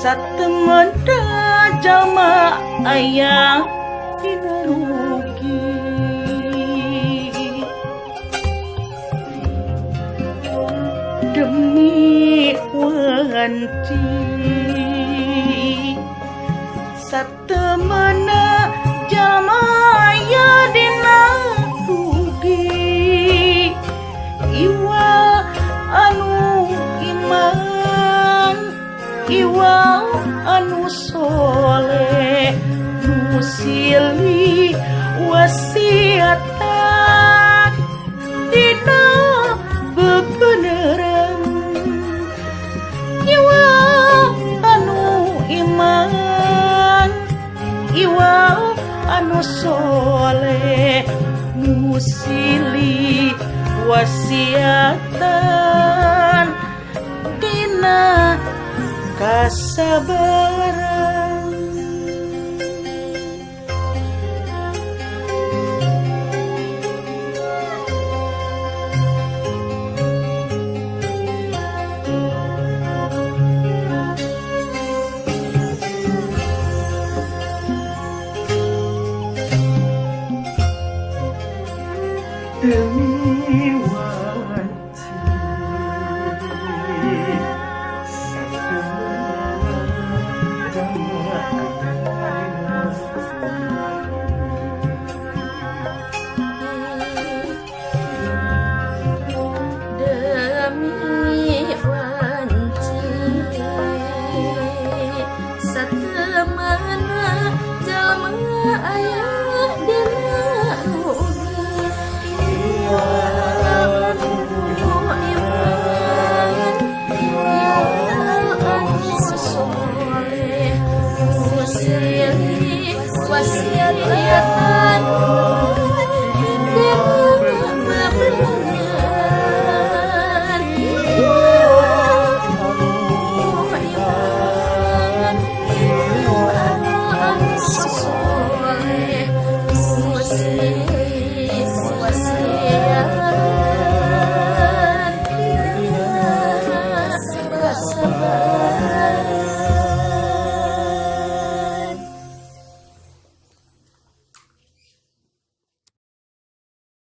satemenda jalma aya dina rugi demi wanci satemena jalma aya dina rugi iwa anu iman iwa anu soleh nu silih wasiatan dina bebeneran iwa anu iman iwa anu soleh nu silih wasiatan dina kasabaran demi wanci